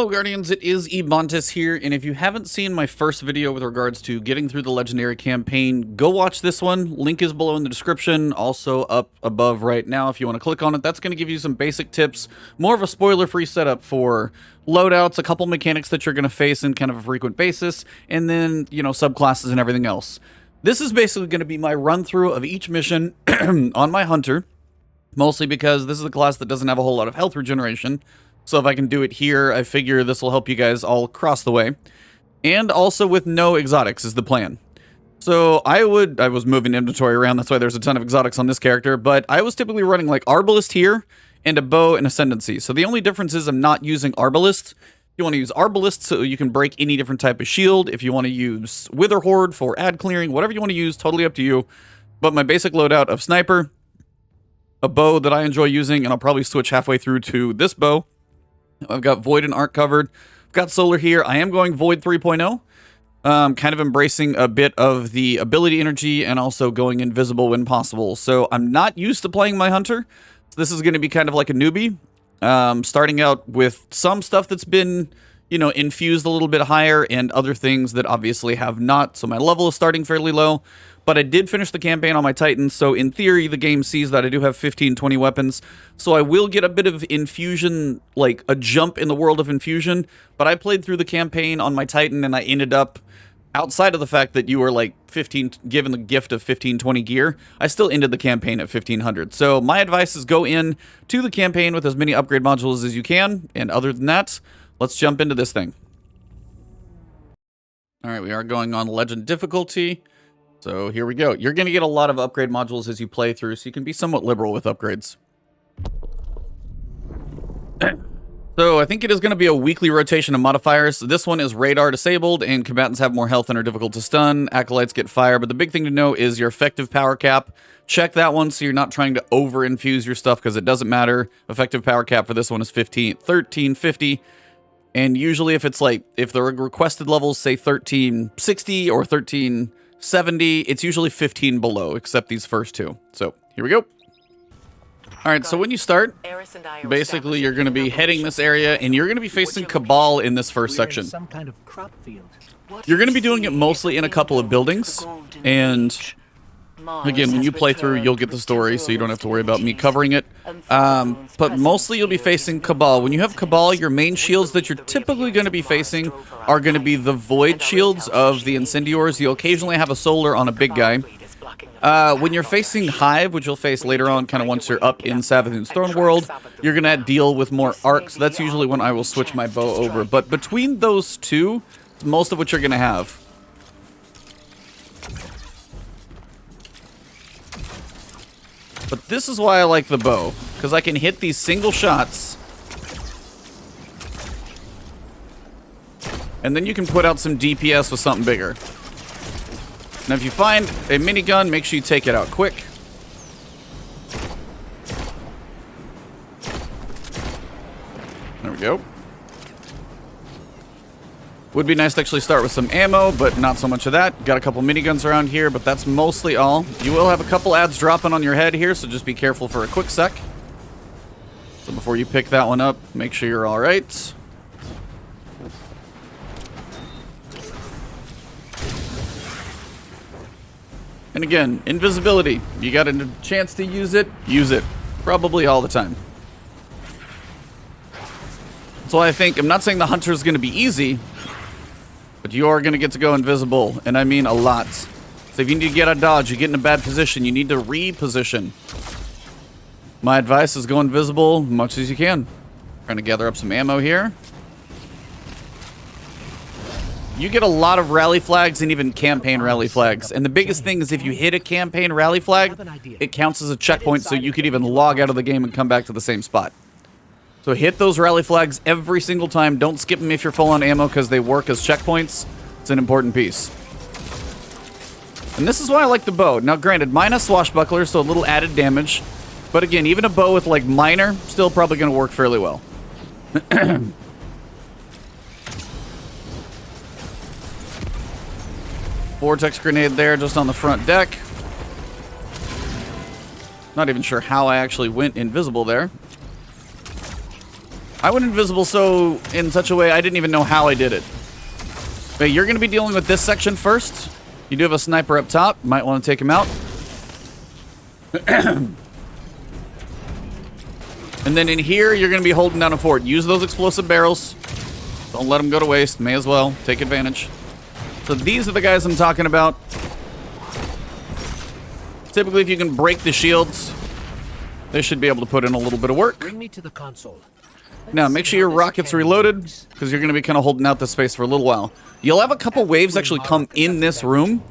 Hello Guardians, it is Ebontis here, and if you haven't seen my first video with regards to getting through the Legendary campaign, go watch this one. Link is below in the description, also up above right now if you want to click on it. That's going to give you some basic tips, more of a spoiler-free setup for loadouts, a couple mechanics that you're going to face in kind of a frequent basis, and then, you know, subclasses and everything else. This is basically going to be my run-through of each mission on my Hunter, mostly because this is a class that doesn't have a whole lot of health regeneration. So if I can do it here, I figure this will help you guys all across the way. And also with no exotics is the plan. So I was moving inventory around, that's why there's a ton of exotics on this character, but I was typically running like Arbalist here, and a bow and Ascendancy. So the only difference is I'm not using Arbalist. You want to use Arbalist so you can break any different type of shield. If you want to use Wither Horde for ad clearing, whatever you want to use, totally up to you. But my basic loadout of Sniper, a bow that I enjoy using, and I'll probably switch halfway through to this bow. I've got Void and Arc covered. I've got Solar here. I am going Void 3.0. Kind of embracing a bit of the ability energy and also going invisible when possible. So I'm not used to playing my Hunter. So this is going to be kind of like a newbie. Starting out with some stuff that's been, you know, infused a little bit higher and other things that obviously have not. So my level is starting fairly low. But I did finish the campaign on my Titan, so in theory, the game sees that I do have 15, 20 weapons. So I will get a bit of infusion, like a jump in the world of infusion. But I played through the campaign on my Titan, and I ended up, outside of the fact that you were like 15, given the gift of 15, 20 gear, I still ended the campaign at 1500. So my advice is go in to the campaign with as many upgrade modules as you can. And other than that, let's jump into this thing. All right, we are going on Legend difficulty. So here we go. You're going to get a lot of upgrade modules as you play through, so you can be somewhat liberal with upgrades. So I think it is going to be a weekly rotation of modifiers. This one is radar disabled, and combatants have more health and are difficult to stun. Acolytes get fire, but the big thing to know is your effective power cap. Check that one so you're not trying to over-infuse your stuff, because it doesn't matter. Effective power cap for this one is 1350. And usually if it's like, if the requested levels say 1360 or 1370, it's usually 15 below, except these first two. So, here we go. Alright, so when you start, basically you're going to be heading this area, and you're going to be facing Cabal in this first section. You're going to be doing it mostly in a couple of buildings, and again, when you play through, you'll get the story, so you don't have to worry about me covering it. But mostly you'll be facing Cabal. When you have Cabal, your main shields that you're typically going to be facing are going to be the Void shields of the Incendiors. You'll occasionally have a Solar on a big guy. When you're facing Hive, which you'll face later on, kind of once you're up in Savathun's Throne World, you're going to deal with more arcs. That's usually when I will switch my bow over. But between those two, it's most of what you're going to have. But this is why I like the bow, because I can hit these single shots, and then you can put out some DPS with something bigger. Now if you find a minigun, make sure you take it out quick. There we go. Would be nice to actually start with some ammo, but not so much of that. Got a couple miniguns around here, but that's mostly all. You will have a couple ads dropping on your head here, so just be careful for a quick sec. So before you pick that one up, make sure you're all right. And again, invisibility. You got a chance to use it, use it. Probably all the time. So I think, I'm not saying the Hunter is going to be easy, but you are going to get to go invisible, and I mean a lot. So if you need to get a dodge, you get in a bad position, you need to reposition. My advice is go invisible as much as you can. Trying to gather up some ammo here. You get a lot of rally flags and even campaign rally flags. And the biggest thing is if you hit a campaign rally flag, it counts as a checkpoint, so you could even log out of the game and come back to the same spot. So hit those rally flags every single time. Don't skip them if you're full on ammo, because they work as checkpoints. It's an important piece. And this is why I like the bow. Now granted, mine has swashbuckler, so a little added damage. But again, even a bow with like minor, still probably going to work fairly well. Vortex grenade there just on the front deck. Not even sure how I actually went invisible there. I went invisible so in such a way I didn't even know how I did it. But you're going to be dealing with this section first. You do have a sniper up top. Might want to take him out. And then in here, you're going to be holding down a fort. Use those explosive barrels. Don't let them go to waste. May as well. Take advantage. So these are the guys I'm talking about. Typically, if you can break the shields, they should be able to put in a little bit of work. Bring me to the console. Now, make sure your rocket's reloaded, because you're going to be kind of holding out this space for a little while. You'll have a couple waves actually come in this room,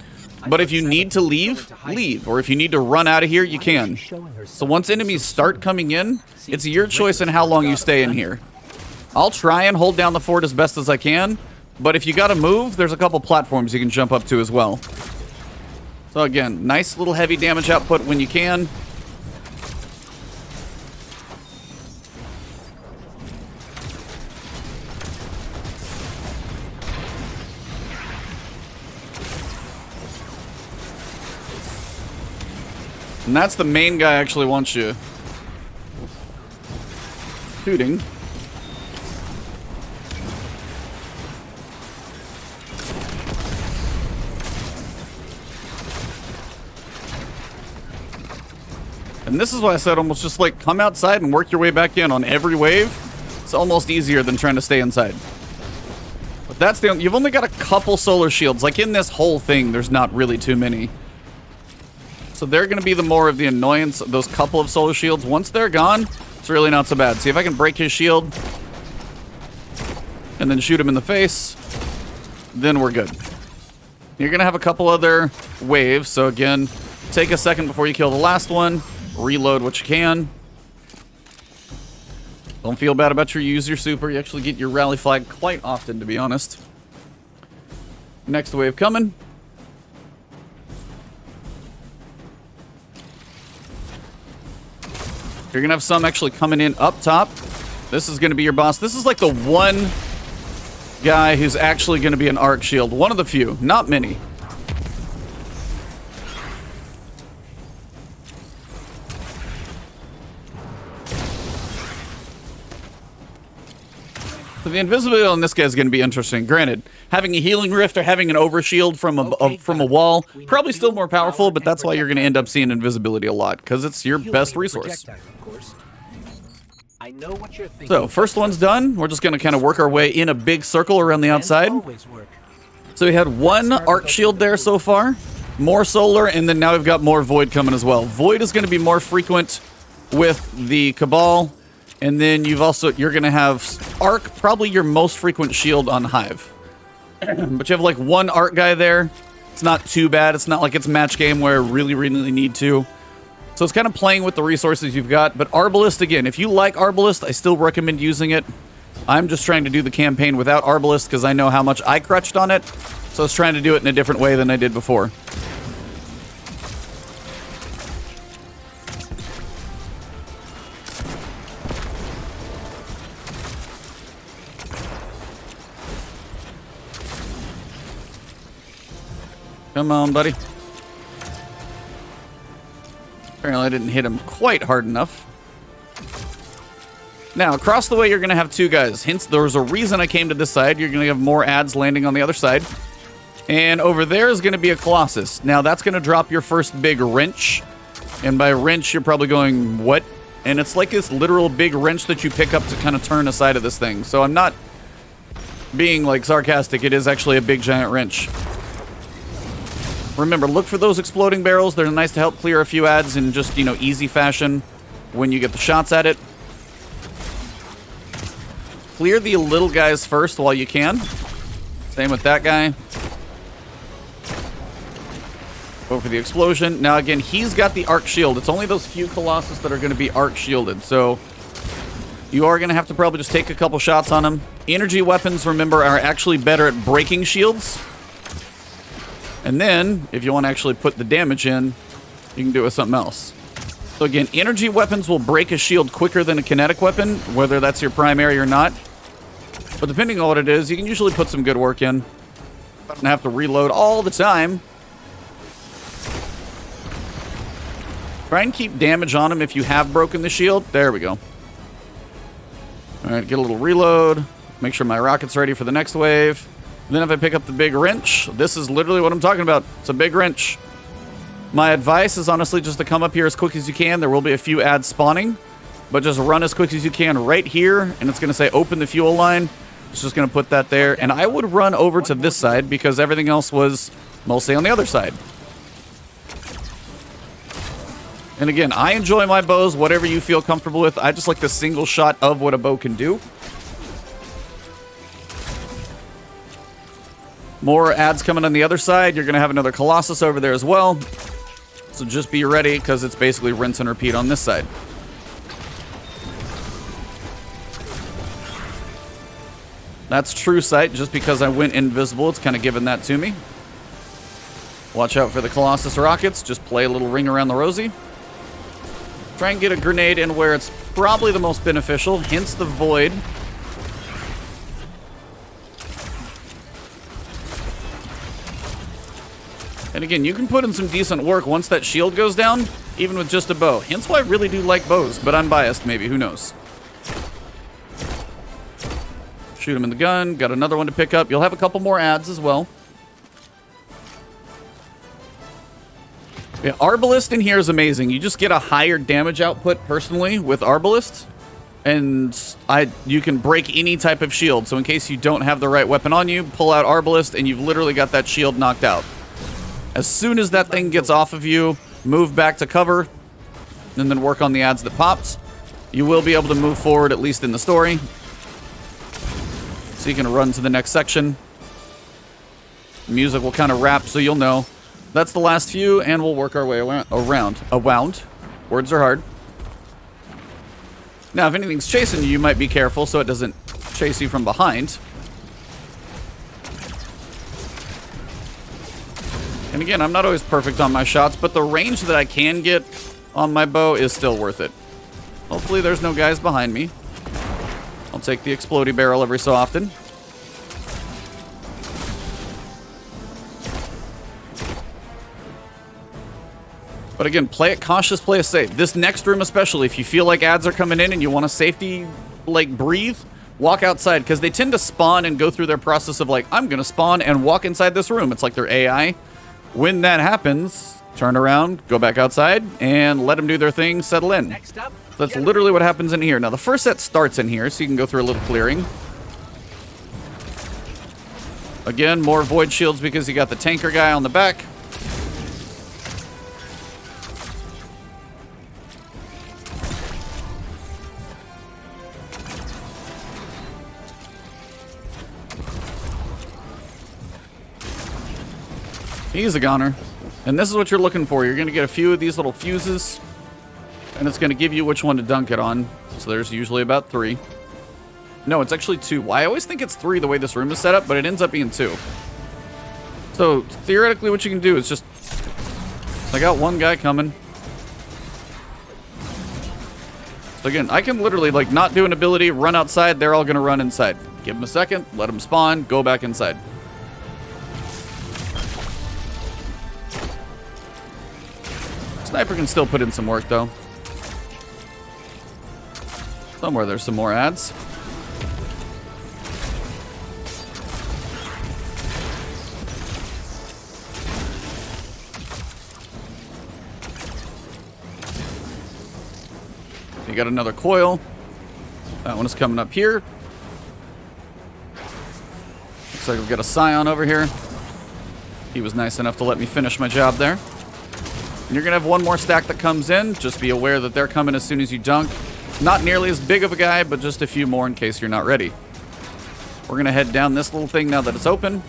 but if you need to leave, leave. Or if you need to run out of here, you can. So once enemies start coming in, it's your choice in how long you stay in here. I'll try and hold down the fort as best as I can, but if you got to move, there's a couple platforms you can jump up to as well. So again, nice little heavy damage output when you can. And that's the main guy actually wants you shooting. And this is why I said almost just like come outside and work your way back in on every wave. It's almost easier than trying to stay inside. But that's the you've only got a couple solar shields. Like in this whole thing, there's not really too many. So they're going to be the more of the annoyance of those couple of solar shields. Once they're gone, it's really not so bad. See if I can break his shield and then shoot him in the face. Then we're good. You're going to have a couple other waves. So again, take a second before you kill the last one. Reload what you can. Don't feel bad about your use your super. You actually get your rally flag quite often, to be honest. Next wave coming. You're going to have some actually coming in up top. This is going to be your boss. This is like the one guy who's actually going to be an arc shield. One of the few. Not many. So the invisibility on this guy is going to be interesting. Granted, having a healing rift or having an overshield from a wall, probably still more powerful, but that's why you're going to end up seeing invisibility a lot, because it's your best resource. So, first one's done. We're just going to kind of work our way in a big circle around the outside. So we had one arc shield there so far, more solar, and then now we've got more void coming as well. Void is going to be more frequent with the Cabal. And then you're going to have Arc, probably your most frequent shield on Hive. But you have like one Arc guy there. It's not too bad. It's not like it's match game where I really need to. So it's kind of playing with the resources you've got. But Arbalist, again, if you like Arbalist, I still recommend using it. I'm just trying to do the campaign without Arbalist because I know how much I crutched on it. So I was trying to do it in a different way than I did before. Come on, buddy. Apparently I didn't hit him quite hard enough. Now, across the way, you're going to have two guys. Hence, there's a reason I came to this side. You're going to have more ads landing on the other side. And over there is going to be a Colossus. Now, that's going to drop your first big wrench. And by wrench, you're probably going, what? And it's like this literal big wrench that you pick up to kind of turn the side of this thing. So I'm not being, like, sarcastic. It is actually a big, giant wrench. Remember, look for those exploding barrels. They're nice to help clear a few ads in just, you know, easy fashion when you get the shots at it. Clear the little guys first while you can. Same with that guy. Go for the explosion. Now, again, he's got the arc shield. It's only those few Colossus that are going to be arc shielded. So you are going to have to probably just take a couple shots on him. Energy weapons, remember, are actually better at breaking shields. And then, if you want to actually put the damage in, you can do it with something else. So again, energy weapons will break a shield quicker than a kinetic weapon, whether that's your primary or not. But depending on what it is, you can usually put some good work in. I don't have to reload all the time. Try and keep damage on him if you have broken the shield. There we go. All Alright, get a little reload. Make sure my rocket's ready for the next wave. And then if I pick up the big wrench, this is literally what I'm talking about. It's a big wrench. My advice is honestly just to come up here as quick as you can. There will be a few ads spawning, but just run as quick as you can right here, and it's going to say open the fuel line. It's just going to put that there, and I would run over to this side because everything else was mostly on the other side. And again, I enjoy my bows, whatever you feel comfortable with. I just like the single shot of what a bow can do. More ads coming on the other side. You're going to have another Colossus over there as well. So just be ready, because it's basically rinse and repeat on this side. That's true sight. Just because I went invisible, it's kind of given that to me. Watch out for the Colossus rockets. Just play a little ring around the rosy. Try and get a grenade in where it's probably the most beneficial, hence the void. And again, you can put in some decent work once that shield goes down, even with just a bow. Hence why I really do like bows, but I'm biased maybe, who knows. Shoot him in the gun, got another one to pick up. You'll have a couple more ads as well. Yeah, Arbalist in here is amazing. You just get a higher damage output personally with Arbalist. And you can break any type of shield. So in case you don't have the right weapon on you, pull out Arbalist and you've literally got that shield knocked out. As soon as that thing gets off of you, move back to cover, and then work on the ads that popped. You will be able to move forward, at least in the story. So you can run to the next section. Music will kind of wrap, so you'll know. That's the last few, and we'll work our way around. Words are hard. Now, if anything's chasing you, you might be careful so it doesn't chase you from behind. And again, I'm not always perfect on my shots, but the range that I can get on my bow is still worth it. Hopefully there's no guys behind me. I'll take the explodey barrel every so often. But again, play it cautious, play it safe. This next room especially, if you feel like ads are coming in and you want a safety, like, breathe, walk outside, because they tend to spawn and go through their process of, like, I'm going to spawn and walk inside this room. It's like their AI. When that happens, turn around, go back outside, and let them do their thing, settle in. Next up, that's literally what happens in here. Now, the first set starts in here, so you can go through a little clearing. Again, more void shields because you got the tanker guy on the back. He's a goner. And this is what you're looking for. You're going to get a few of these little fuses, and it's going to give you which one to dunk it on. So there's usually about 3. No, it's actually 2. Well, I always think it's 3 the way this room is set up, but it ends up being 2. So theoretically what you can do is just... I got one guy coming. So again, I can literally, like, not do an ability, run outside, they're all going to run inside. Give them a second, let them spawn, go back inside. Sniper can still put in some work, though. Somewhere there's some more ads. You got another coil. That one is coming up here. Looks like we've got a Scion over here. He was nice enough to let me finish my job there. And you're going to have one more stack that comes in. Just be aware that they're coming as soon as you dunk. Not nearly as big of a guy, but just a few more in case you're not ready. We're going to head down this little thing now that it's open.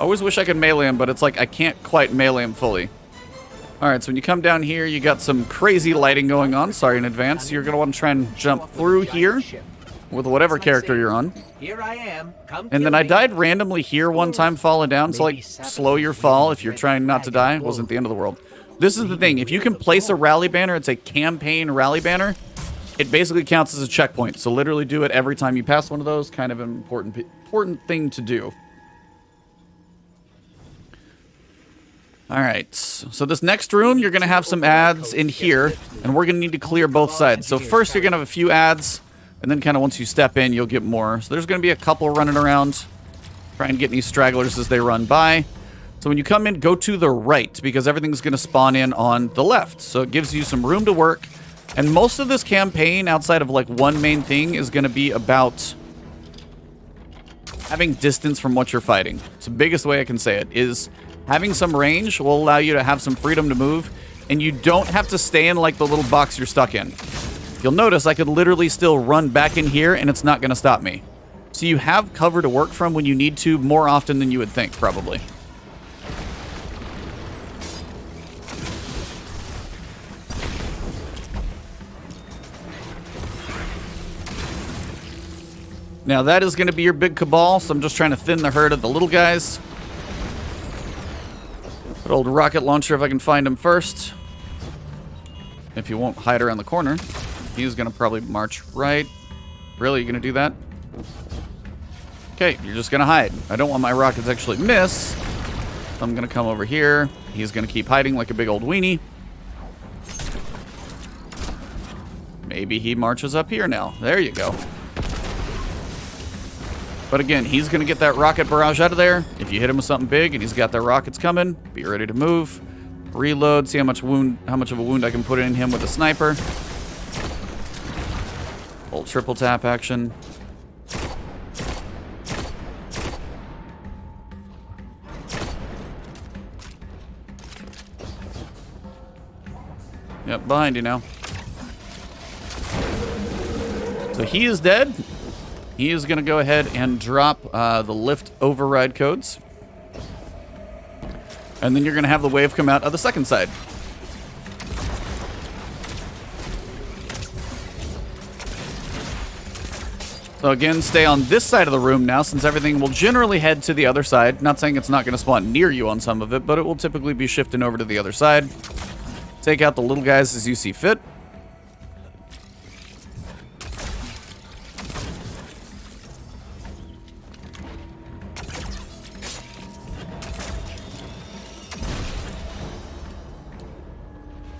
I always wish I could melee him, but it's like I can't quite melee him fully. Alright, so when you come down here, you got some crazy lighting going on. Sorry in advance. You're going to want to try and jump through here with whatever character you're on. Here I am. And then I died randomly here one time falling down, so like slow your fall if you're trying not to die. It wasn't the end of the world. This is the thing. If you can place a rally banner, it's a campaign rally banner. It basically counts as a checkpoint. So literally do it every time you pass one of those. Kind of an important thing to do. All right, so this next room, you're going to have some ads in here, and we're going to need to clear both sides. So first, you're going to have a few ads, and then kind of once you step in, you'll get more. So there's going to be a couple running around. Try and get any stragglers as they run by. So when you come in, go to the right, because everything's going to spawn in on the left. So it gives you some room to work. And most of this campaign, outside of like one main thing, is going to be about having distance from what you're fighting. It's the biggest way I can say it, is having some range will allow you to have some freedom to move, and you don't have to stay in like the little box you're stuck in. You'll notice I could literally still run back in here and it's not going to stop me. So you have cover to work from when you need to more often than you would think, probably. Now that is going to be your big Cabal, so I'm just trying to thin the herd of the little guys. Good old rocket launcher if I can find him first. If he won't hide around the corner. He's going to probably march right. Really? You going to do that? Okay, you're just going to hide. I don't want my rockets to actually miss. So I'm going to come over here. He's going to keep hiding like a big old weenie. Maybe he marches up here now. There you go. But again, he's going to get that rocket barrage out of there. If you hit him with something big and he's got their rockets coming, be ready to move. Reload, see how much of a wound I can put in him with a sniper. Old triple tap action. Yep, behind you now. So he is dead. He is going to go ahead and drop the lift override codes. And then you're going to have the wave come out of the second side. So again, stay on this side of the room now, since everything will generally head to the other side. Not saying it's not going to spawn near you on some of it, but it will typically be shifting over to the other side. Take out the little guys as you see fit.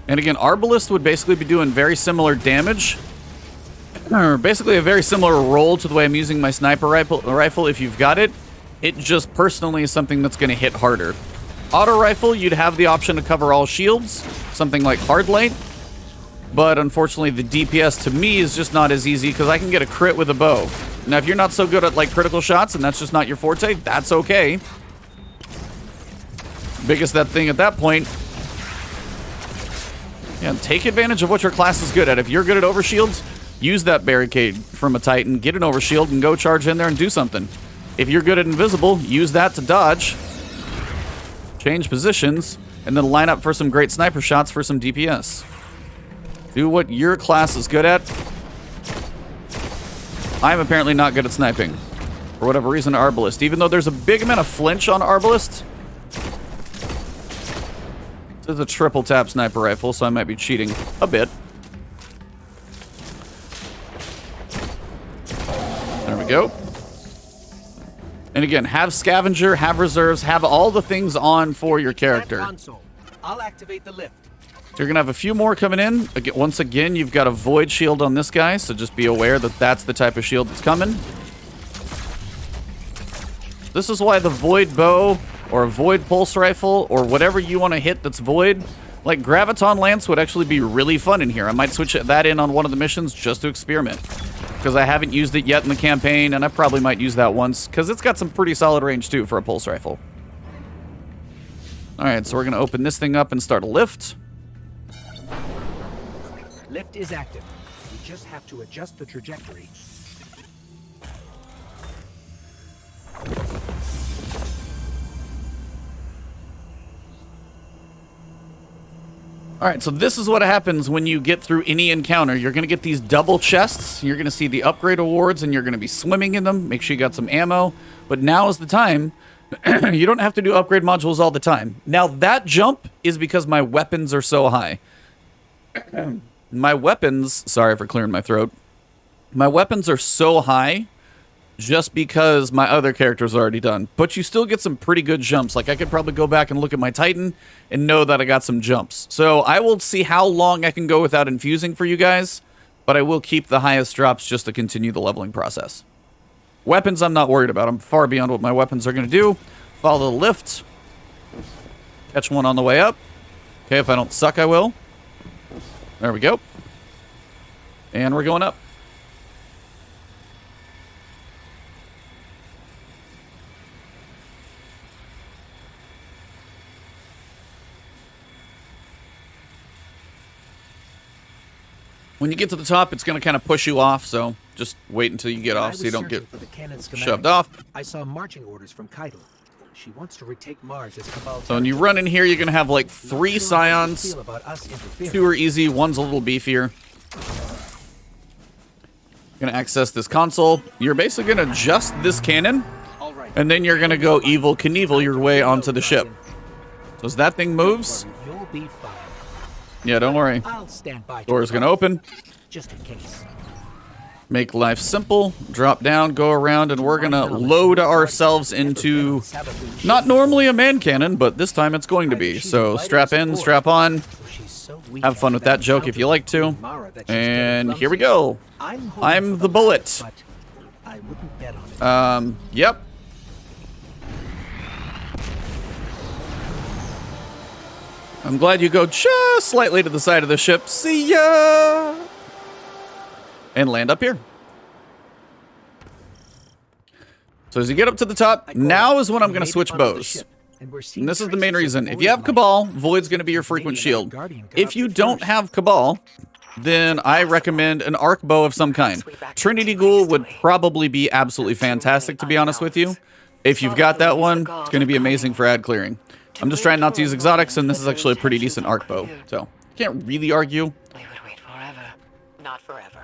And again, Arbalist would basically be doing very similar damage. Or basically a very similar role to the way I'm using my sniper rifle if you've got it. It just personally is something that's going to hit harder. Auto rifle, you'd have the option to cover all shields. Something like hard light. But unfortunately, the DPS to me is just not as easy because I can get a crit with a bow. Now, if you're not so good at like critical shots and that's just not your forte, that's okay. Biggest that thing at that point. Yeah, take advantage of what your class is good at. If you're good at overshields, use that barricade from a Titan, get an overshield, and go charge in there and do something. If you're good at invisible, use that to dodge, change positions, and then line up for some great sniper shots for some DPS. Do what your class is good at. I'm apparently not good at sniping. For whatever reason, Arbalist. Even though there's a big amount of flinch on Arbalist. This is a triple tap sniper rifle, so I might be cheating a bit. There we go. And again, have scavenger, have reserves, have all the things on for your character. I'll activate the lift. So you're going to have a few more coming in. Once again, you've got a void shield on this guy, so just be aware that that's the type of shield that's coming. This is why the void bow or a void pulse rifle or whatever you want to hit that's void, like Graviton Lance would actually be really fun in here. I might switch that in on one of the missions just to experiment, because I haven't used it yet in the campaign, and I probably might use that once, because it's got some pretty solid range, too, for a pulse rifle. Alright, so we're going to open this thing up and start a lift. Lift is active. We just have to adjust the trajectory. Alright, so this is what happens when you get through any encounter. You're going to get these double chests. You're going to see the upgrade awards, and you're going to be swimming in them. Make sure you got some ammo. But now is the time. You don't have to do upgrade modules all the time. Now, that jump is because my weapons are so high. My weapons... Sorry for clearing my throat. My weapons are so high just because my other character's already done. But you still get some pretty good jumps. Like, I could probably go back and look at my Titan and know that I got some jumps. So I will see how long I can go without infusing for you guys, but I will keep the highest drops just to continue the leveling process. Weapons I'm not worried about. I'm far beyond what my weapons are going to do. Follow the lift. Catch one on the way up. Okay, if I don't suck, I will. There we go. And we're going up. When you get to the top, it's going to kind of push you off, so just wait until you get off so you don't get shoved off. I saw marching orders from Caiatl. She wants to retake Mars as Cabal. So when you run in here, you're going to have like 3 Scions. 2 are easy, 1's a little beefier. You're going to access this console. You're basically going to adjust this cannon, and then you're going to go Evil Knievel your way onto the ship. So as that thing moves... You'll be fine. Yeah, don't worry. I'll stand by. Door's gonna open. Just in case. Make life simple. Drop down, go around, and we're gonna load ourselves into not normally a man cannon, but this time it's going to be. So strap in, strap on. Have fun with that joke if you like to. And here we go. I'm the bullet. Yep. I'm glad you go just slightly to the side of the ship. See ya! And land up here. So as you get up to the top, now is when I'm going to switch bows. And this is the main reason. If you have Cabal, Void's going to be your frequent shield. If you don't have Cabal, then I recommend an arc bow of some kind. Trinity Ghoul would probably be absolutely fantastic, to be honest with you. If you've got that one, it's going to be amazing for ad clearing. I'm just trying not to use exotics, and this is actually a pretty decent arc bow, so can't really argue. We would wait forever. Not forever.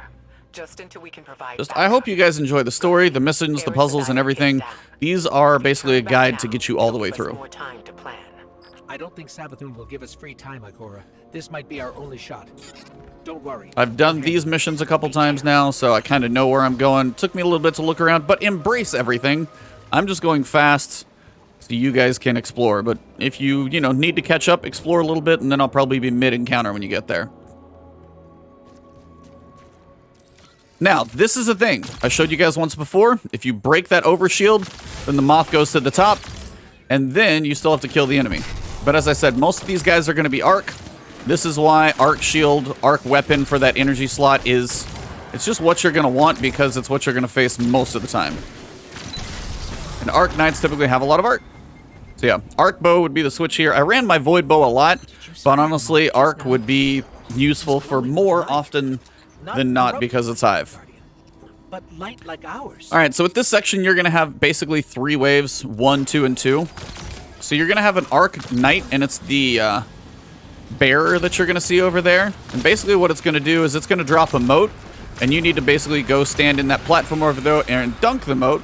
Just until we can provide. I hope you guys enjoy the story, the missions, the puzzles, and everything. These are basically a guide to get you all the way through. I don't think Savathun will give us free time, Ikora. This might be our only shot. Don't worry. I've done these missions a couple times now, so I kind of know where I'm going. Took me a little bit to look around, but embrace everything. I'm just going fast. So you guys can explore, but if you need to catch up, explore a little bit, and then I'll probably be mid-encounter when you get there. Now, this is the thing. I showed you guys once before. If you break that overshield, then the moth goes to the top, and then you still have to kill the enemy. But as I said, most of these guys are going to be arc. This is why arc shield, arc weapon for that energy slot is... It's just what you're going to want because it's what you're going to face most of the time. And arc knights typically have a lot of arc. So yeah, arc bow would be the switch here. I ran my void bow a lot, but honestly, arc would be useful for more often than not because it's hive. But light like ours. All right, so with this section, you're going to have basically 3 waves, 1, 2, and 2. So you're going to have an arc knight, and it's the bearer that you're going to see over there. And basically what it's going to do is it's going to drop a moat, and you need to basically go stand in that platform over there and dunk the moat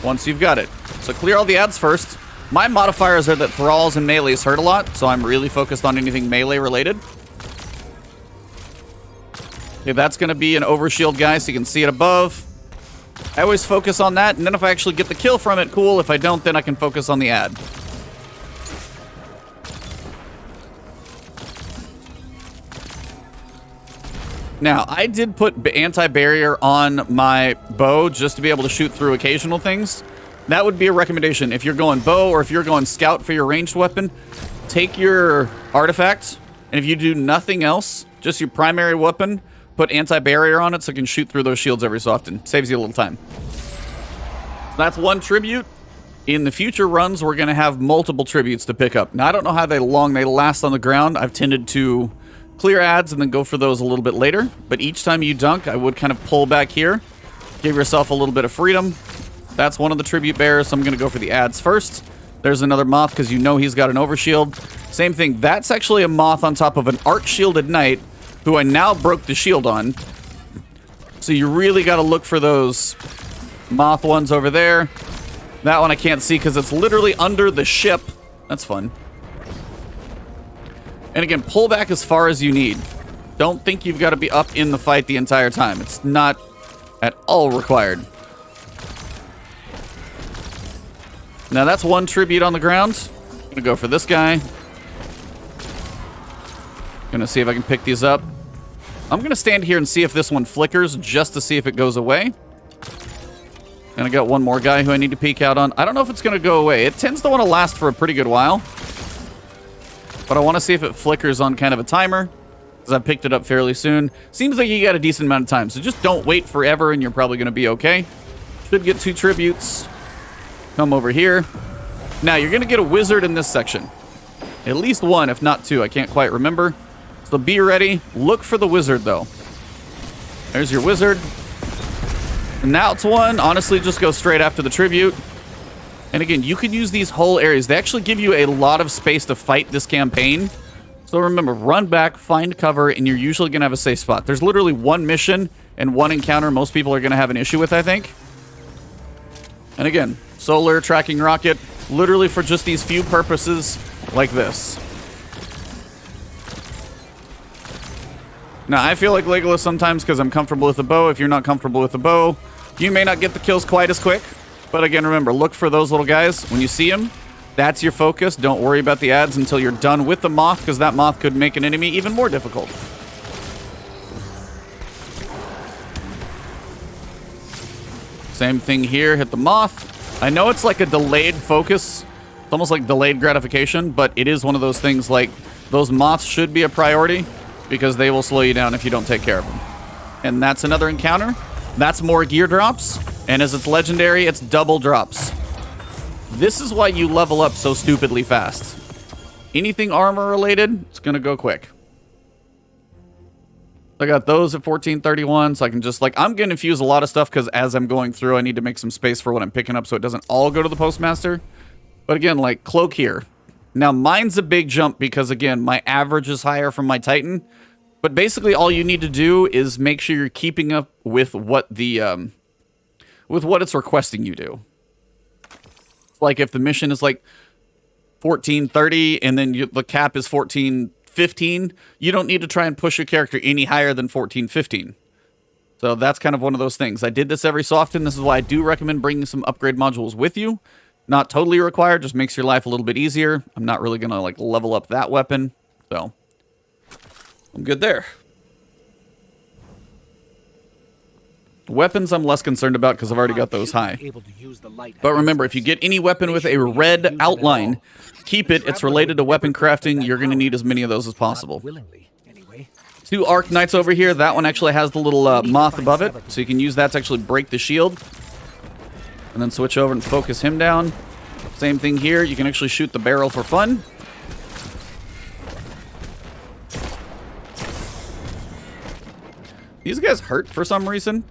once you've got it. So clear all the ads first. My modifiers are that thralls and melees hurt a lot, so I'm really focused on anything melee related. Okay, that's going to be an overshield guy, so you can see it above. I always focus on that, and then if I actually get the kill from it, cool. If I don't, then I can focus on the ad. Now, I did put anti-barrier on my bow just to be able to shoot through occasional things. That would be a recommendation. If you're going bow or if you're going scout for your ranged weapon, take your artifact, and if you do nothing else, just your primary weapon, put anti-barrier on it so it can shoot through those shields every so often. Saves you a little time. So that's one tribute. In the future runs, we're going to have multiple tributes to pick up. Now, I don't know how long they last on the ground. I've tended to clear ads and then go for those a little bit later. But each time you dunk, I would kind of pull back here. Give yourself a little bit of freedom. That's one of the tribute bearers, so I'm going to go for the ads first. There's another moth because you know he's got an overshield. Same thing. That's actually a moth on top of an arc-shielded knight who I now broke the shield on. So you really got to look for those moth ones over there. That one I can't see because it's literally under the ship. That's fun. And again, pull back as far as you need. Don't think you've got to be up in the fight the entire time. It's not at all required. Now that's one tribute on the ground. I'm gonna go for this guy. Gonna see if I can pick these up. I'm gonna stand here and see if this one flickers, just to see if it goes away. And I got one more guy who I need to peek out on. I don't know if it's gonna go away. It tends to want to last for a pretty good while. But I want to see if it flickers on kind of a timer, because I picked it up fairly soon. Seems like you got a decent amount of time, so just don't wait forever and you're probably gonna be okay. Should get 2 tributes. Come over here. Now, you're going to get a wizard in this section. At least 1, if not 2. I can't quite remember. So be ready. Look for the wizard, though. There's your wizard. And now it's 1. Honestly, just go straight after the tribute. And again, you can use these whole areas. They actually give you a lot of space to fight this campaign. So remember, run back, find cover, and you're usually going to have a safe spot. There's literally 1 mission and 1 encounter most people are going to have an issue with, I think. And again, solar tracking rocket, literally for just these few purposes like this. Now, I feel like Legolas sometimes because I'm comfortable with the bow. If you're not comfortable with the bow, you may not get the kills quite as quick. But again, remember, look for those little guys. When you see them, that's your focus. Don't worry about the ads until you're done with the moth, because that moth could make an enemy even more difficult. Same thing here, hit the moth. I know it's like a delayed focus. It's almost like delayed gratification, but it is one of those things like those moths should be a priority because they will slow you down if you don't take care of them. And that's another encounter. That's more gear drops. And as it's legendary, it's double drops. This is why you level up so stupidly fast. Anything armor related, it's going to go quick. I got those at 1431, so I can just, like, I'm going to infuse a lot of stuff because as I'm going through, I need to make some space for what I'm picking up so it doesn't all go to the postmaster. But again, like, cloak here. Now, mine's a big jump because, again, my average is higher from my Titan. But basically, all you need to do is make sure you're keeping up with what the, with what it's requesting you do. Like, if the mission is, like, 1430 and then the cap is 1415, you don't need to try and push your character any higher than 1415. So that's kind of one of those things. I did this every so often. This is why I do recommend bringing some upgrade modules with you. Not totally required, just makes your life a little bit easier. I'm not really going to, like, level up that weapon. So, I'm good there. Weapons I'm less concerned about because I've already got those high. But remember, if you get any weapon with a red outline, keep it. It's related to weapon crafting. You're going to need as many of those as possible. 2 Arc Knights over here. That one actually has the little moth above it, so you can use that to actually break the shield. And then switch over and focus him down. Same thing here. You can actually shoot the barrel for fun. These guys hurt for some reason.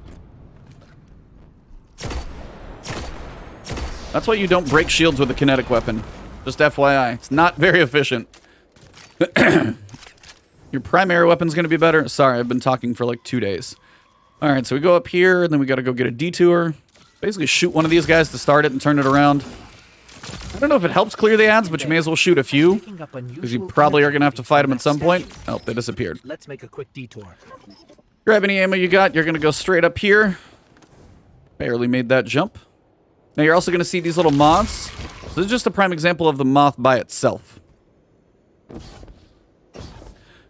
That's why you don't break shields with a kinetic weapon. Just FYI. It's not very efficient. Your primary weapon's going to be better. Sorry, I've been talking for like 2 days. Alright, so we go up here, and then we got to go get a detour. Basically shoot one of these guys to start it and turn it around. I don't know if it helps clear the ads, but you may as well shoot a few. Because you probably are going to have to fight them at some point. Oh, they disappeared. Let's make a quick detour. Grab any ammo you got. You're going to go straight up here. Barely made that jump. Now you're also going to see these little moths. So this is just a prime example of the moth by itself.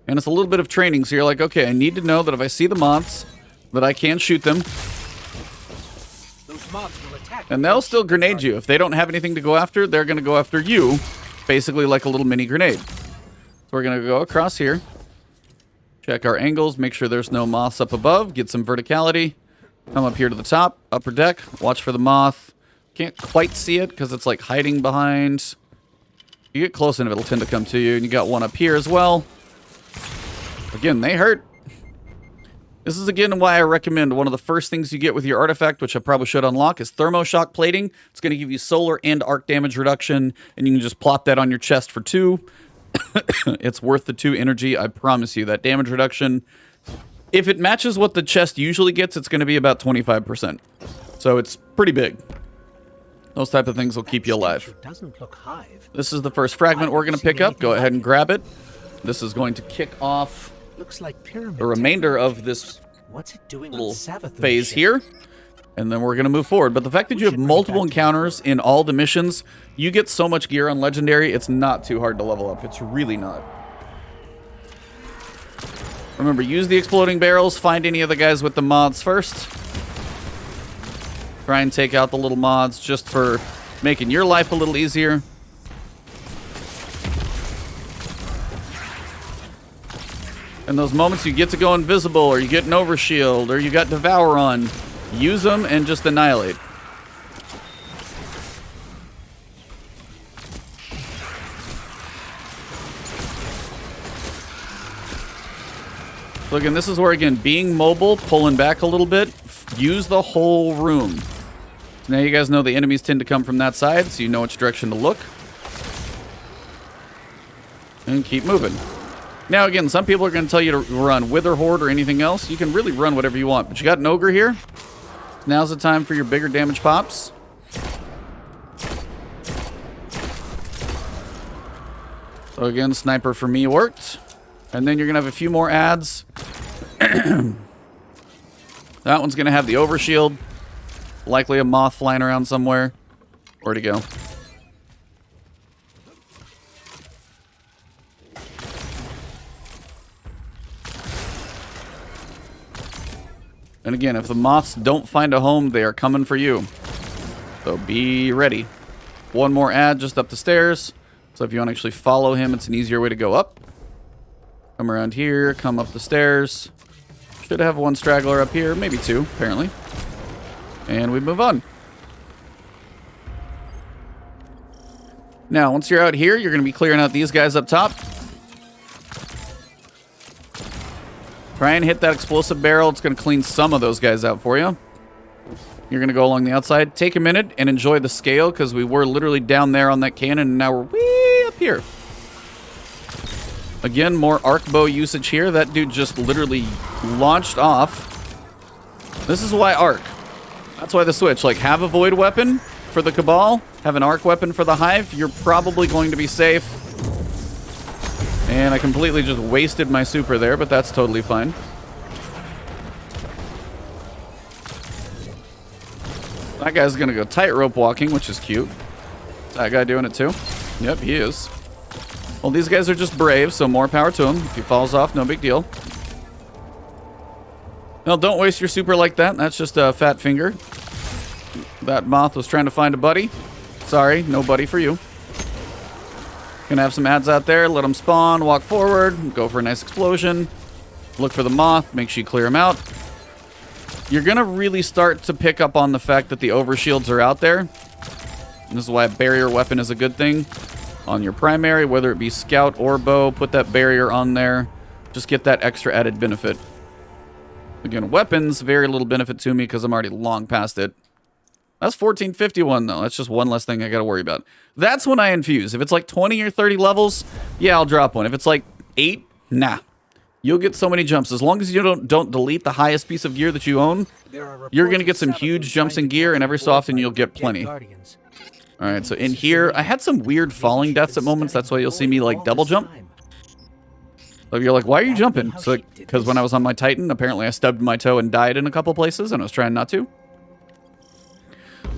And it's a little bit of training. So you're like, okay, I need to know that if I see the moths, that I can shoot them. And they'll still grenade you. If they don't have anything to go after, they're going to go after you. Basically like a little mini grenade. So we're going to go across here. Check our angles. Make sure there's no moths up above. Get some verticality. Come up here to the top. Upper deck. Watch for the moth. Can't quite see it because it's like hiding behind. You get close enough, it'll tend to come to you. And you got one up here as well. Again, they hurt. This is again why I recommend one of the first things you get with your artifact, which I probably should unlock, is thermoshock plating. It's going to give you solar and arc damage reduction, and you can just plop that on your chest for 2. It's worth the 2 energy, I promise you. That damage reduction, if it matches what the chest usually gets, it's going to be about 25%. So it's pretty big. Those type of things will keep you alive. This is the first fragment we're going to pick up. Go ahead and grab it. This is going to kick off the remainder of this little phase here. And then we're going to move forward. But the fact that you have multiple encounters in all the missions, you get so much gear on Legendary, it's not too hard to level up. It's really not. Remember, use the exploding barrels. Find any of the guys with the mods first. Try and take out the little mods just for making your life a little easier. And those moments you get to go invisible, or you get an overshield, or you got Devour on, use them and just annihilate. So again, this is where, again, being mobile, pulling back a little bit, use the whole room. So now you guys know the enemies tend to come from that side, so you know which direction to look. And keep moving. Now again, some people are going to tell you to run Wither Horde or anything else. You can really run whatever you want, but you got an Ogre here. Now's the time for your bigger damage pops. So again, Sniper for me worked. And then you're going to have a few more ads. That one's going to have the overshield. Likely a moth flying around somewhere. Where'd he go? And again, if the moths don't find a home, they are coming for you. So be ready. One more ad just up the stairs. So if you want to actually follow him, it's an easier way to go up. Come around here, come up the stairs. Should have one straggler up here, maybe two, apparently. And we move on. Now, once you're out here, you're going to be clearing out these guys up top. Try and hit that explosive barrel. It's going to clean some of those guys out for you. You're going to go along the outside. Take a minute and enjoy the scale, because we were literally down there on that cannon, and now we're way up here. Again, more arc bow usage here. That dude just literally launched off. This is why arc. That's why the switch. Like, have a void weapon for the Cabal. Have an arc weapon for the Hive. You're probably going to be safe. And I completely just wasted my super there, but that's totally fine. That guy's going to go tightrope walking, which is cute. Is that guy doing it too? Yep, he is. Well, these guys are just brave, so more power to him. If he falls off, no big deal. No, don't waste your super like that. That's just a fat finger. That moth was trying to find a buddy. Sorry, no buddy for you. Gonna have some ads out there. Let them spawn. Walk forward. Go for a nice explosion. Look for the moth. Make sure you clear him out. You're gonna really start to pick up on the fact that the overshields are out there. And this is why a barrier weapon is a good thing. On your primary, whether it be scout or bow, put that barrier on there. Just get that extra added benefit. Again, weapons, very little benefit to me because I'm already long past it. That's 1451 though. That's just one less thing I gotta worry about. That's when I infuse. If it's like 20 or 30 levels, yeah, I'll drop one. If it's like 8, nah. You'll get so many jumps. As long as you don't delete the highest piece of gear that you own, you're gonna get some huge jumps in gear, and every so often you'll get plenty. Alright, so in here, I had some weird falling deaths at moments. That's why you'll see me like double jump. So you're like, why are you jumping? So, because when I was on my Titan, apparently I stubbed my toe and died in a couple places, and I was trying not to.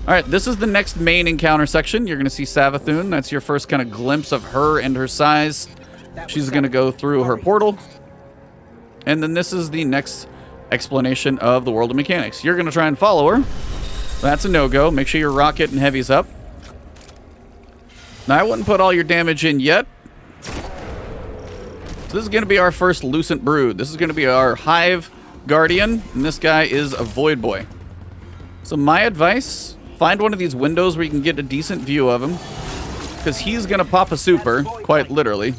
Alright, this is the next main encounter section. You're going to see Savathun. That's your first kind of glimpse of her and her size. She's going to go through her portal. And then this is the next explanation of the world of mechanics. You're going to try and follow her. That's a no-go. Make sure your rocket and heavy's up. Now, I wouldn't put all your damage in yet. So this is going to be our first Lucent Brood. This is going to be our Hive Guardian. And this guy is a Void Boy. So my advice, find one of these windows where you can get a decent view of him. Because he's going to pop a super, quite literally.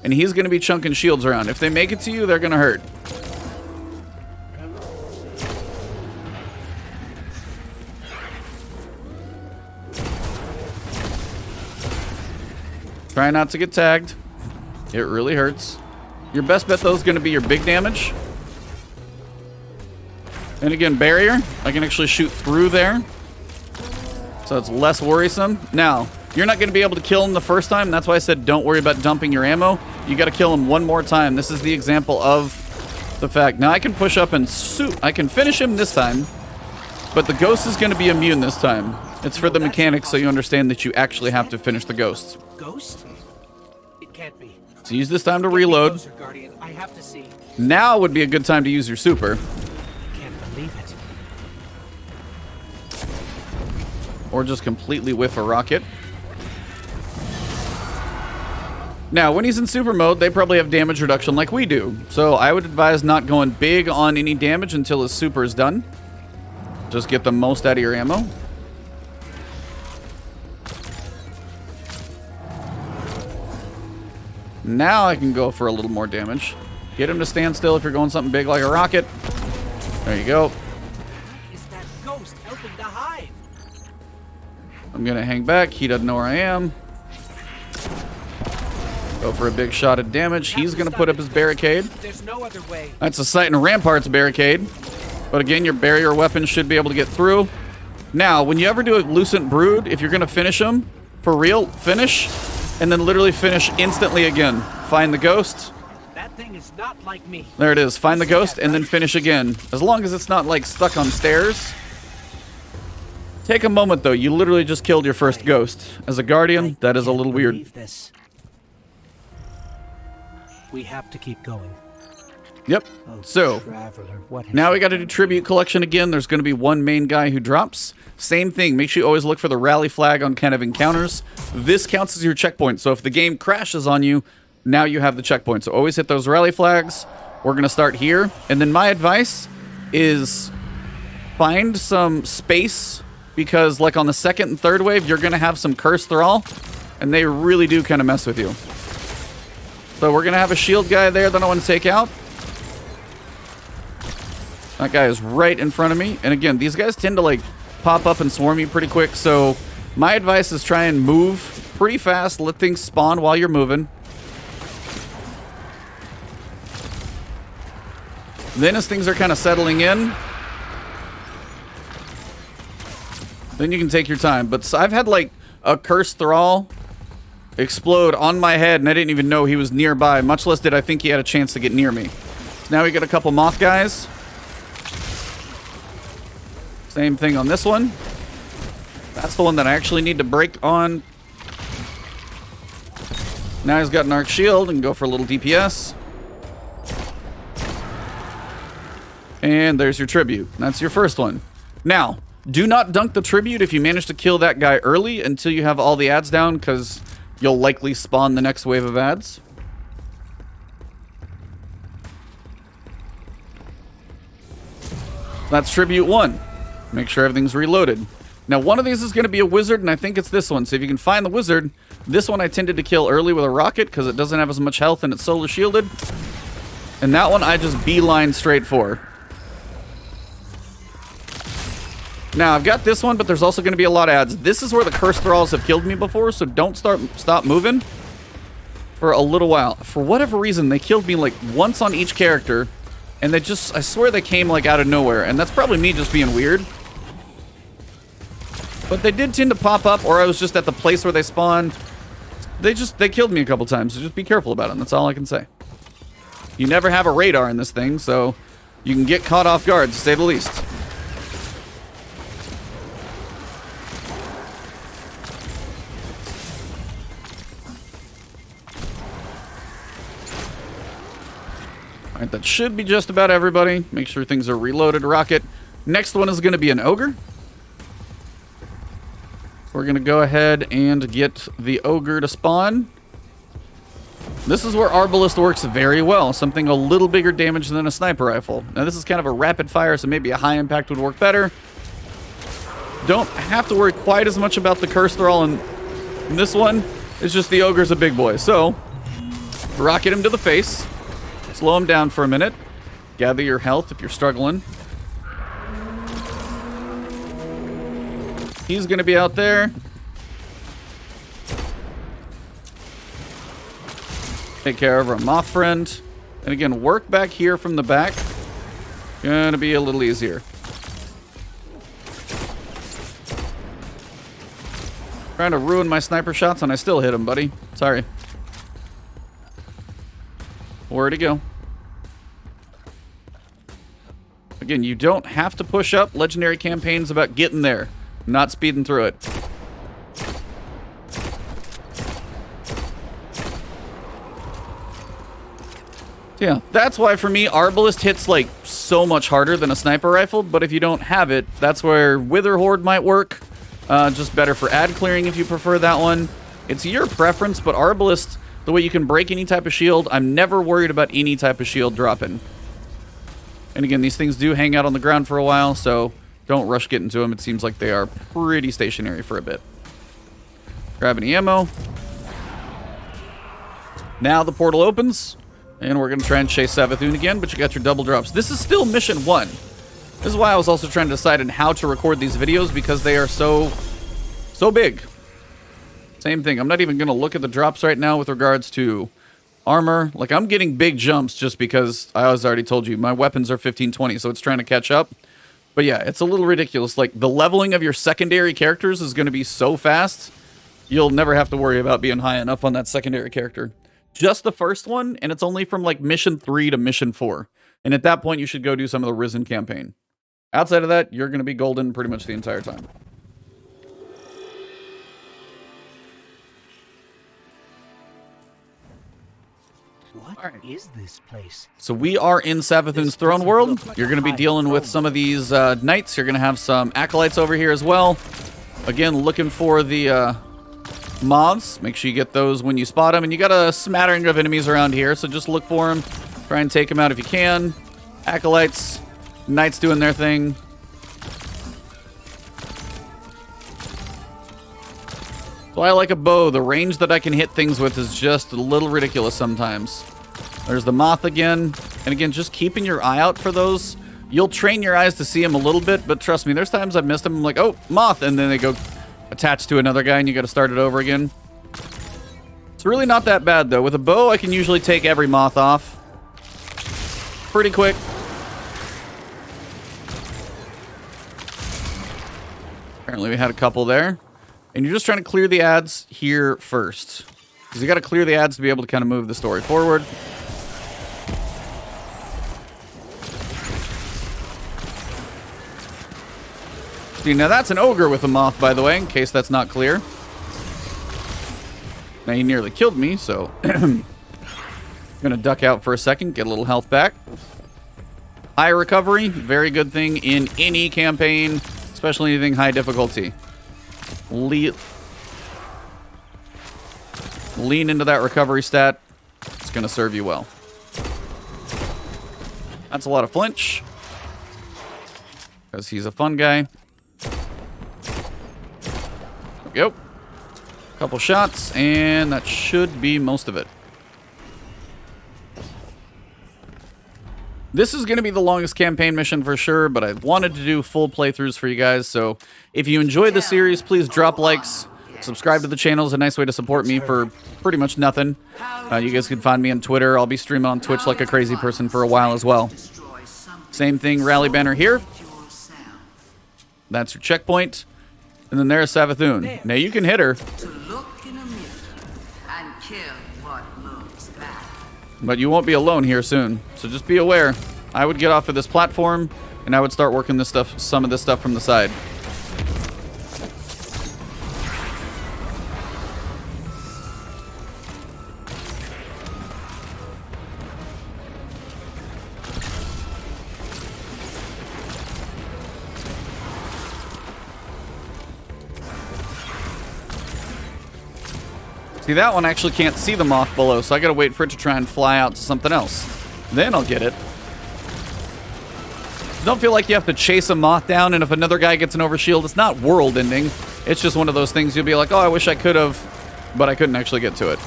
And he's going to be chunking shields around. If they make it to you, they're going to hurt. Try not to get tagged. It really hurts. Your best bet, though, is going to be your big damage. And again, barrier. I can actually shoot through there. So it's less worrisome. Now, you're not going to be able to kill him the first time. That's why I said don't worry about dumping your ammo. You got to kill him one more time. This is the example of the fact. Now, I can push up and I can finish him this time. But the ghost is going to be immune this time. It's for the mechanics, so you understand that you actually have to finish the ghost. Ghost? It can't be. So use this time to reload. Closer, Guardian. I have to see. Now would be a good time to use your super. Can't believe it. Or just completely whiff a rocket. Now, when he's in super mode, they probably have damage reduction like we do. So I would advise not going big on any damage until his super is done. Just get the most out of your ammo. Now I can go for a little more damage. Get him to stand still if you're going something big like a rocket. There you go. Is that ghost helping the hive? I'm going to hang back. He doesn't know where I am. Go for a big shot of damage. He's going to put up his barricade. There's no other way. That's a sight and ramparts barricade. But again, your barrier weapon should be able to get through. Now, when you ever do a Lucent Brood, if you're going to finish him, for real, finish, and then literally finish instantly again. Find the ghost. That thing is not like me. There it is. Find the ghost and then finish again. As long as it's not like stuck on stairs. Take a moment though. You literally just killed your first ghost. As a guardian, that is a little weird. This. We have to keep going. Yep. Oh, So, Traveler, what now we got to do tribute collection again. There's going to be one main guy who drops. Same thing. Make sure you always look for the rally flag on kind of encounters. This counts as your checkpoint. So if the game crashes on you, now you have the checkpoint. So always hit those rally flags. We're going to start here. And then my advice is find some space because like on the second and third wave, you're going to have some curse thrall and they really do kind of mess with you. So we're going to have a shield guy there that I want to take out. That guy is right in front of me. And again, these guys tend to like pop up and swarm you pretty quick. So my advice is try and move pretty fast. Let things spawn while you're moving. Then as things are kind of settling in, then you can take your time. But I've had like a cursed thrall explode on my head and I didn't even know he was nearby. Much less did I think he had a chance to get near me. So now we got a couple moth guys. Same thing on this one. That's the one that I actually need to break on. Now he's got an arc shield and go for a little DPS. And there's your tribute. That's your first one. Now, do not dunk the tribute if you manage to kill that guy early until you have all the ads down, because you'll likely spawn the next wave of ads. That's tribute 1. Make sure everything's reloaded. Now, one of these is going to be a wizard, and I think it's this one. So if you can find the wizard, this one I tended to kill early with a rocket because it doesn't have as much health and it's solar shielded. And that one I just beeline straight for. Now, I've got this one, but there's also going to be a lot of ads. This is where the cursed thralls have killed me before, so don't stop moving for a little while. For whatever reason, they killed me like once on each character, and they just, I swear they came like out of nowhere, and that's probably me just being weird. But they did tend to pop up, or I was just at the place where they spawned. They killed me a couple times, so just be careful about them. That's all I can say. You never have a radar in this thing, so you can get caught off guard, to say the least. Alright, that should be just about everybody. Make sure things are reloaded, rocket. Next one is going to be an ogre. We're going to go ahead and get the ogre to spawn. This is where Arbalist works very well. Something a little bigger damage than a sniper rifle. Now, this is kind of a rapid fire, so maybe a high impact would work better. Don't have to worry quite as much about the curse thrall in this one. It's just the ogre's a big boy. So, rocket him to the face. Slow him down for a minute. Gather your health if you're struggling. He's going to be out there. Take care of our moth friend. And again, work back here from the back. Gonna be a little easier. Trying to ruin my sniper shots and I still hit him, buddy. Sorry. Where'd he go? Again, you don't have to push up. Legendary campaign's about getting there, not speeding through it. Yeah, that's why for me, Arbalest hits like so much harder than a sniper rifle, but if you don't have it, that's where Wither Horde might work. Just better for ad clearing if you prefer that one. It's your preference, but Arbalest, the way you can break any type of shield, I'm never worried about any type of shield dropping. And again, these things do hang out on the ground for a while, so don't rush getting to them. It seems like they are pretty stationary for a bit. Grab any ammo. Now the portal opens. And we're going to try and chase Savathun again, but you got your double drops. This is still mission 1. This is why I was also trying to decide on how to record these videos, because they are so big. Same thing. I'm not even going to look at the drops right now with regards to armor. Like, I'm getting big jumps just because I was already told you my weapons are 1520, so it's trying to catch up. But yeah, it's a little ridiculous. Like, the leveling of your secondary characters is going to be so fast, you'll never have to worry about being high enough on that secondary character. Just the first one, and it's only from like mission 3 to mission 4. And at that point, you should go do some of the Risen campaign. Outside of that, you're going to be golden pretty much the entire time. What is this place? So we are in Savathun's throne world. You're going to be dealing with some of these knights. You're going to have some acolytes over here as well. Again, looking for the moths. Make sure you get those when you spot them. And you got a smattering of enemies around here, so just look for them. Try and take them out if you can. Acolytes, knights doing their thing. So I like a bow. The range that I can hit things with is just a little ridiculous sometimes. There's the moth again. And again, just keeping your eye out for those. You'll train your eyes to see them a little bit, but trust me, there's times I've missed them. I'm like, oh, moth, and then they go attached to another guy and you got to start it over again. It's really not that bad though. With a bow, I can usually take every moth off pretty quick. Apparently we had a couple there. And you're just trying to clear the ads here first, because you got to clear the ads to be able to kind of move the story forward. Now that's an ogre with a moth, by the way, in case that's not clear. Now he nearly killed me, so I'm gonna duck out for a second, get a little health back. High recovery, very good thing in any campaign, especially anything high difficulty. Lean into that recovery stat. It's gonna serve you well. That's a lot of flinch, because he's a fun guy. Yep. Couple shots, and that should be most of it. This is going to be the longest campaign mission for sure, but I wanted to do full playthroughs for you guys, so if you enjoyed the series, please drop likes. Subscribe to the channel is a nice way to support me for pretty much nothing. You guys can find me on Twitter. I'll be streaming on Twitch like a crazy person for a while as well. Same thing, rally banner here. That's your checkpoint. And then there's Savathun. Now you can hit her, but you won't be alone here soon. So just be aware. I would get off of this platform, and I would start working this stuff, some of this stuff from the side. See, that one actually can't see the moth below, so I gotta wait for it to try and fly out to something else. Then I'll get it. Don't feel like you have to chase a moth down, and if another guy gets an overshield, it's not world ending. It's just one of those things you'll be like, oh, I wish I could have, but I couldn't actually get to it.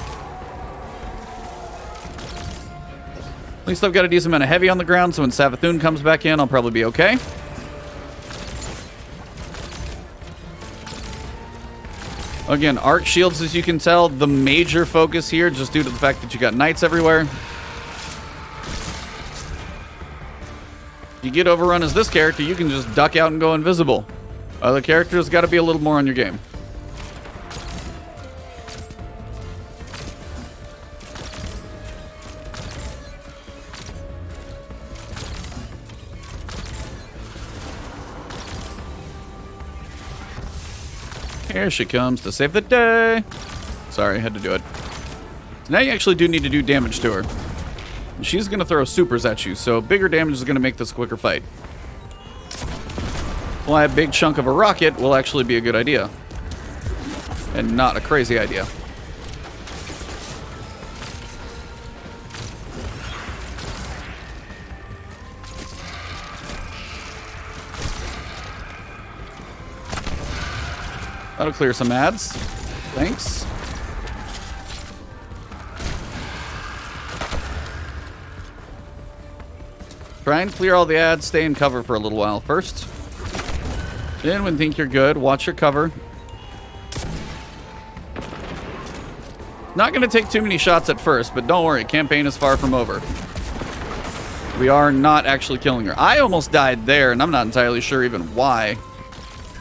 At least I've got a decent amount of heavy on the ground, so when Savathun comes back in, I'll probably be okay. Again, arc shields, as you can tell, the major focus here, just due to the fact that you got knights everywhere. If you get overrun as this character, you can just duck out and go invisible. Other characters got to be a little more on your game. Here she comes to save the day. Sorry, had to do it. So now you actually do need to do damage to her. She's going to throw supers at you, so bigger damage is going to make this a quicker fight. Why a big chunk of a rocket will actually be a good idea. And not a crazy idea. That'll clear some ads. Thanks. Try and clear all the ads. Stay in cover for a little while first. Then when you think you're good, watch your cover. Not going to take too many shots at first, but don't worry. Campaign is far from over. We are not actually killing her. I almost died there, and I'm not entirely sure even why.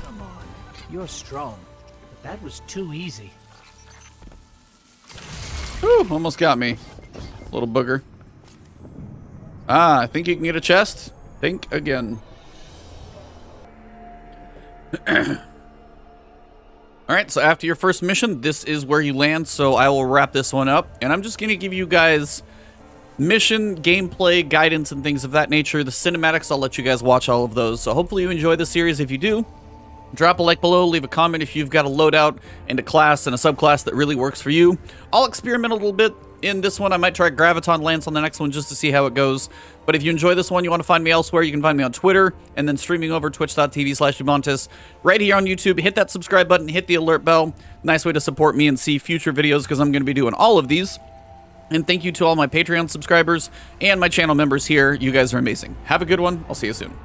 Come on. You're strong. But that was too easy. Whew, almost got me. Little booger. Ah, I think you can get a chest. Think again. Alright, so after your first mission, this is where you land, so I will wrap this one up. And I'm just going to give you guys mission, gameplay, guidance, and things of that nature. The cinematics, I'll let you guys watch all of those. So hopefully you enjoy the series. If you do, drop a like below, leave a comment if you've got a loadout and a class and a subclass that really works for you. I'll experiment a little bit in this one. I might try Graviton Lance on the next one just to see how it goes. But if you enjoy this one, you want to find me elsewhere, you can find me on Twitter and then streaming over twitch.tv/Ebontis. Right here on YouTube, hit that subscribe button, hit the alert bell. Nice way to support me and see future videos because I'm going to be doing all of these. And thank you to all my Patreon subscribers and my channel members here. You guys are amazing. Have a good one. I'll see you soon.